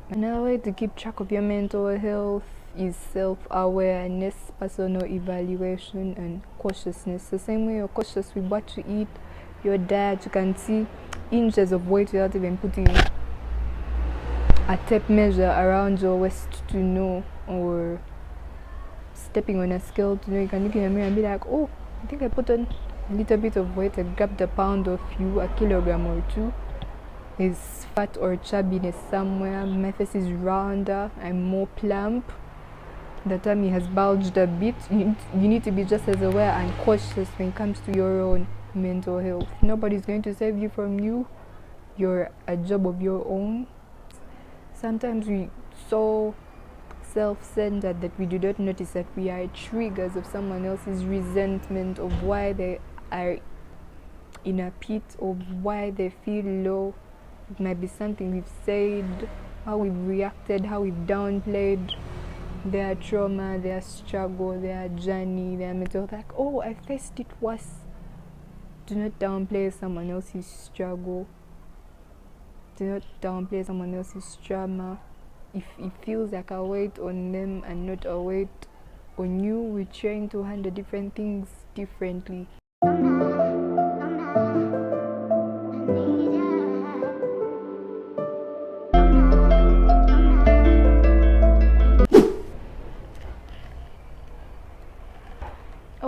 Another way to keep track of your mental health is self-awareness, personal evaluation, and cautiousness. The same way you're cautious with what you eat, your diet, you can see inches of weight without even putting a tape measure around your waist to know, or stepping on a scale to know. You can look in the mirror and be like, oh, I think I put on a little bit of weight. I grabbed a pound of you, a kilogram or two. There's fat or chubbiness somewhere. My face is rounder. I'm more plump. The tummy has bulged a bit. You need to be just as aware and cautious when it comes to your own mental health. Nobody's going to save you from you. You're a job of your own. Sometimes we're so self-centered that we do not notice that we are triggers of someone else's resentment, of why they are in a pit, of why they feel low. It might be something we've said, how we've reacted, how we've downplayed their trauma, their struggle, their journey, their mental health. Like, oh, I faced it worse. Do not downplay someone else's struggle. Do not downplay someone else's trauma. If it feels like a weight on them and not a weight on you, we're trying to handle different things differently.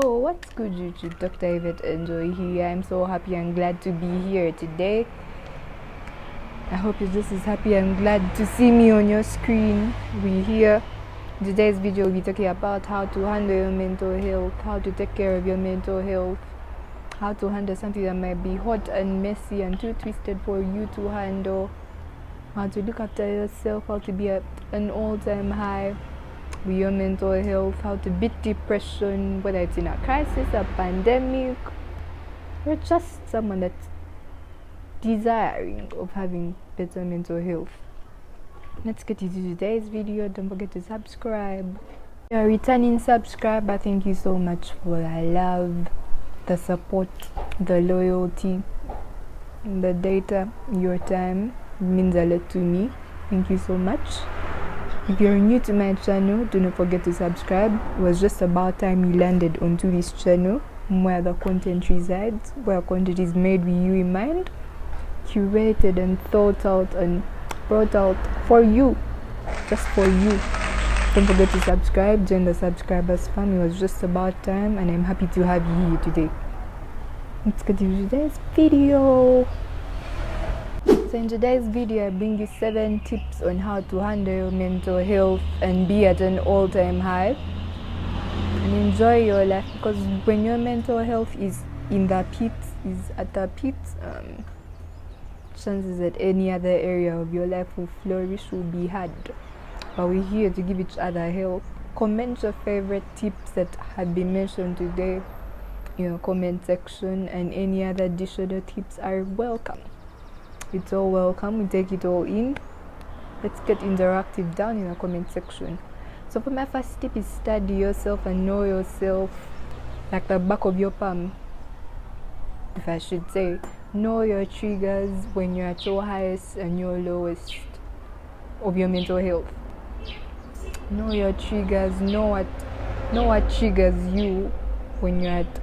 Oh, what's good, YouTube? Dr. Yvette Enjoy here. I'm so happy and glad to be here today. I hope you're just as happy and glad to see me on your screen. We're here. Today's video will be talking about how to handle your mental health, how to take care of your mental health, how to handle something that might be hot and messy and too twisted for you to handle, how to look after yourself, how to be at an all-time high with your mental health, how to beat depression, whether it's in a crisis, a pandemic, or just someone that's desiring of having better mental health. Let's get into today's video. Don't forget to subscribe. If you're a returning subscriber, thank you so much for the love, the support, the loyalty, the data, your time. It means a lot to me. Thank you so much. If you're new to my channel, do not forget to subscribe. It was just about time you landed onto this channel, where the content resides, where content is made with you in mind, curated and thought out and brought out for you, just for you. Don't forget to subscribe, join the subscribers fam. It was just about time, and I'm happy to have you here today. Let's get to today's video. So in today's video, I bring you 7 tips on how to handle your mental health and be at an all-time high and enjoy your life, because when your mental health is in the pit, is at the pit, chances that any other area of your life will flourish will be hard. But we're here to give each other help. Comment your favorite tips that have been mentioned today in the comment section, and any other additional tips are welcome. It's all welcome. We take it all in. Let's get interactive down in the comment section. So for my first tip is study yourself and know yourself like the back of your palm, if I should say. Know your triggers when you're at your highest and your lowest of your mental health. Know your triggers. Know what triggers you when you're at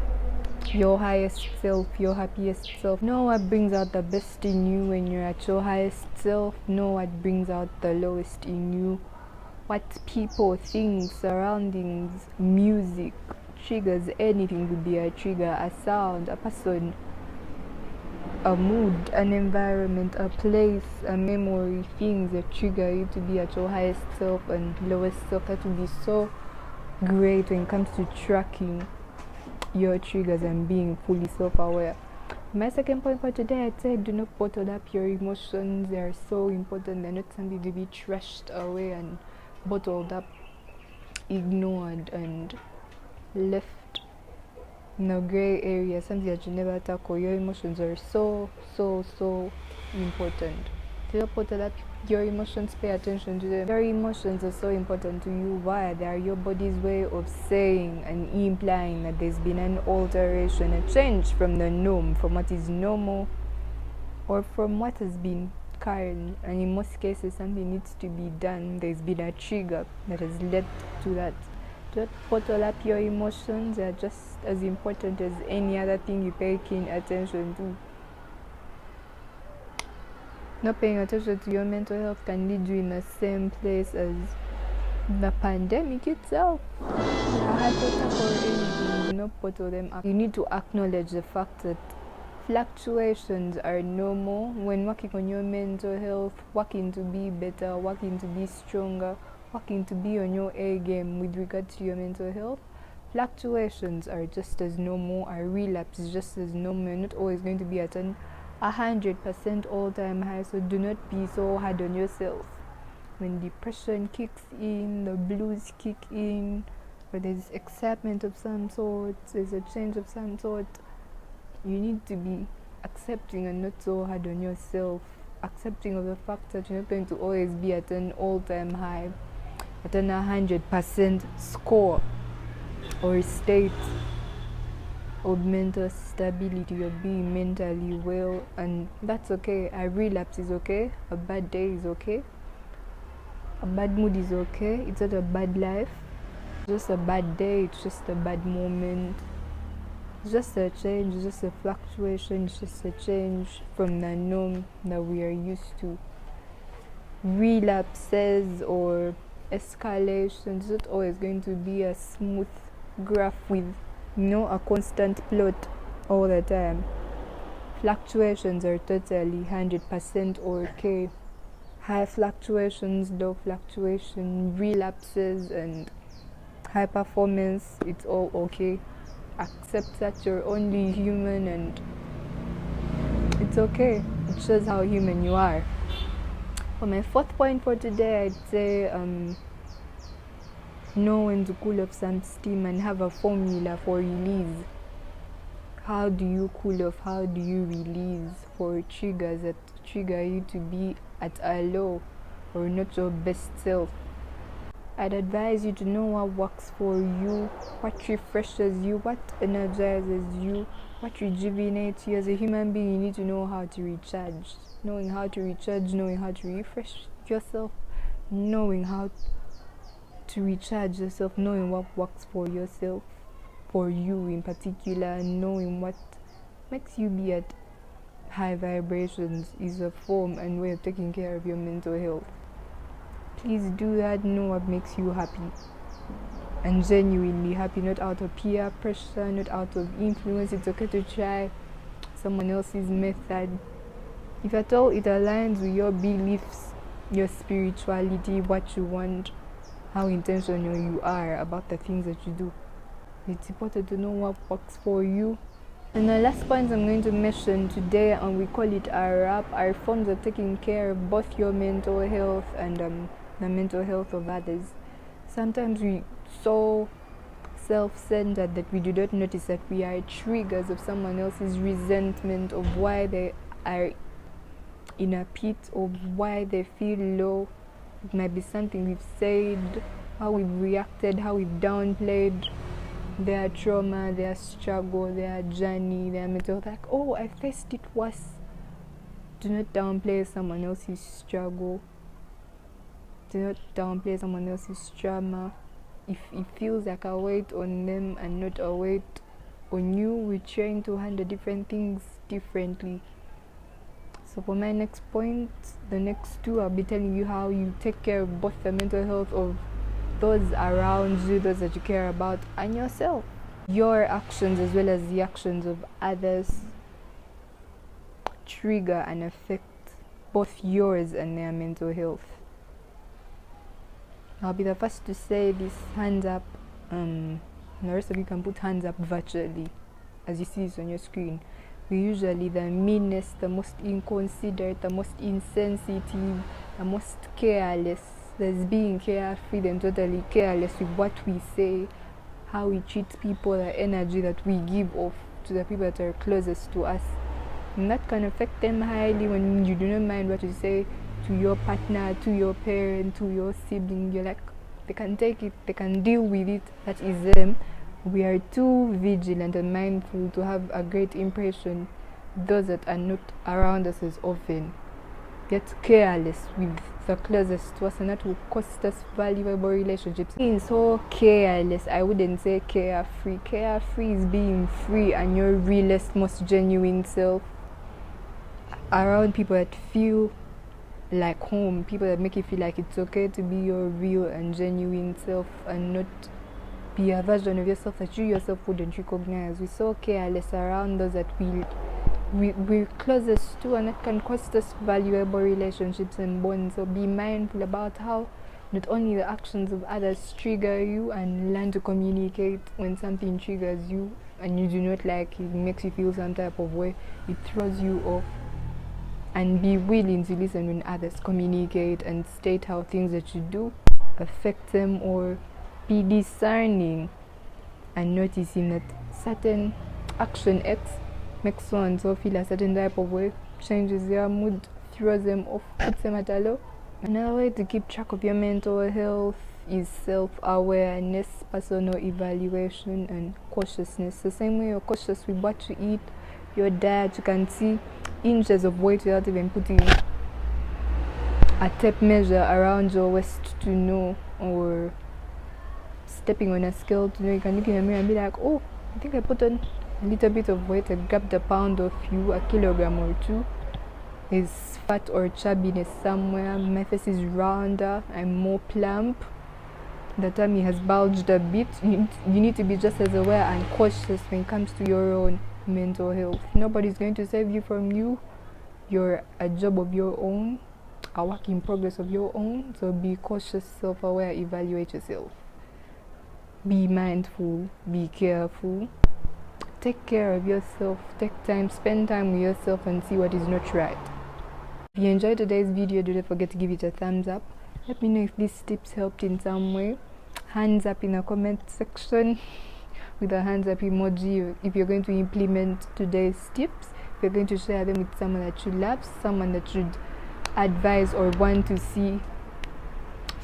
your highest self, your happiest self. Know what brings out the best in you when you're at your highest self. Know what brings out the lowest in you. What people, things, surroundings, music triggers. Anything could be a trigger, a sound, a person, a mood, an environment, a place, a memory, things that trigger you to be at your highest self and lowest self. That would be so great when it comes to tracking your triggers and being fully self-aware. My second point for today, I'd say do not bottle up your emotions. They are so important. They're not something to be trashed away and bottled up, ignored, and left in a gray area, something that you never tackle. Your emotions are so important. Do not bottle up your emotions. Pay attention to them. Your emotions are so important to you. Why? They are your body's way of saying and implying that there's been an alteration, a change from the norm, from what is normal, or from what has been carrying, and in most cases something needs to be done. There's been a trigger that has led to that. Don't bottle up your emotions. They're just as important as any other thing you pay keen attention to. Not paying attention to your mental health can lead you in the same place as the pandemic itself. A heart attack or anything, do not bottle them up. You need to acknowledge the fact that fluctuations are normal when working on your mental health, working to be better, working to be stronger, working to be on your A game with regard to your mental health. Fluctuations are just as normal. A relapse is just as normal. You're not always going to be at 100% all-time high, so do not be so hard on yourself. When depression kicks in, the blues kick in, or there's excitement of some sort, there's a change of some sort, you need to be accepting and not so hard on yourself. Accepting of the fact that you're not going to always be at an all-time high, at an 100% score or state of mental stability, of being mentally well, and that's okay. A relapse is okay. A bad day is okay. A bad mood is okay. It's not a bad life. It's just a bad day. It's just a bad moment. It's just a change. It's just a fluctuation. It's just a change from the norm that we are used to. Relapses or escalations, it's not always going to be a smooth graph with a constant plot all the time. Fluctuations are totally 100% okay. High fluctuations, low fluctuation, relapses, and high performance, it's all okay. Accept that you're only human and it's okay. It shows how human you are. For my fourth point for today, I'd say know when to cool off some steam and have a formula for release. How do you cool off? How do you release for triggers that trigger you to be at a low or not your best self? I'd advise you to know what works for you, what refreshes you, what energizes you, what rejuvenates you. As a human being, you need to know how to recharge. Knowing how to recharge, knowing how to refresh yourself, knowing how to recharge yourself, knowing what works for yourself, for you in particular, knowing what makes you be at high vibrations is a form and way of taking care of your mental health. Please do that. Know what makes you happy and genuinely happy, not out of peer pressure, not out of influence. It's okay to try someone else's method if at all it aligns with your beliefs, your spirituality, what you want, how intentional you are about the things that you do. It's important to know what works for you. And the last point I'm going to mention today, and we call it a wrap, are forms of taking care of both your mental health and the mental health of others. Sometimes we're so self-centered that we do not notice that we are triggers of someone else's resentment, of why they are in a pit, of why they feel low. It might be something we've said, how we've reacted, how we've downplayed their trauma, their struggle, their journey, their mental health. Like, oh, I faced it worse. Do not downplay someone else's struggle. Do not downplay someone else's trauma. If it feels like a weight on them and not a weight on you, we're trying to handle different things differently. So for my next point, the next two, I'll be telling you how you take care of both the mental health of those around you, those that you care about, and yourself. Your actions as well as the actions of others trigger and affect both yours and their mental health. I'll be the first to say this, hands up. The rest of you can put hands up virtually, as you see this on your screen. We're usually the meanest, the most inconsiderate, the most insensitive, the most careless. There's being carefree and totally careless with what we say, how we treat people, the energy that we give off to the people that are closest to us. And that can affect them highly when you do not mind what you say to your partner, to your parent, to your sibling. You're like, they can take it, they can deal with it, that is them. We are too vigilant and mindful to have a great impression those that are not around us as often. get careless with the closest to us, and that will cost us valuable relationships. Being so careless, I wouldn't say carefree. Carefree is being free and your realest, most genuine self around people that feel like home, people that make you feel like it's okay to be your real and genuine self and not be a version of yourself that you yourself wouldn't recognize. We're so careless around those that we're closest to, and that can cost us valuable relationships and bonds. So be mindful about how not only the actions of others trigger you, and learn to communicate when something triggers you and you do not like it, makes you feel some type of way, it throws you off. And be willing to listen when others communicate and state how things that you do affect them, or be discerning and noticing that certain action X makes so and so feel a certain type of way, changes their mood, throws them off, puts them at a low. Another way to keep track of your mental health is self-awareness, personal evaluation, and cautiousness. The same way you're cautious with what you eat, your diet, you can see inches of weight without even putting a tape measure around your waist to know, or stepping on a scale to know. You can look in the mirror and be like, oh, I think I put on a little bit of weight, I grabbed a pound of you, a kilogram or two. There's fat or chubbiness somewhere, my face is rounder, I'm more plump, the tummy has bulged a bit. You need to be just as aware and cautious when it comes to your own mental health. Nobody's going to save you from you. You're a job of your own, a work in progress of your own. So be cautious, self-aware, evaluate yourself. Be mindful, be careful. Take care of yourself, take time, spend time with yourself and see what is not right. If you enjoyed today's video, don't forget to give it a thumbs up. Let me know if these tips helped in some way. Hands up in the comment section with a hands up emoji if you're going to implement today's tips. If you're going to share them with someone that you love, someone that should advise or want to see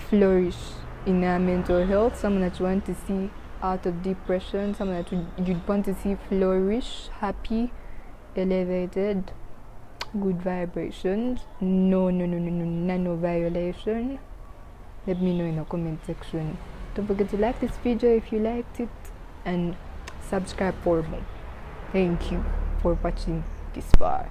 flourish in their mental health, someone that you want to see out of depression, someone that you'd want to see flourish, happy, elevated, good vibrations, no violation. Let me know in the comment section. Don't forget to like this video if you liked it, and subscribe for more. Thank you for watching this far.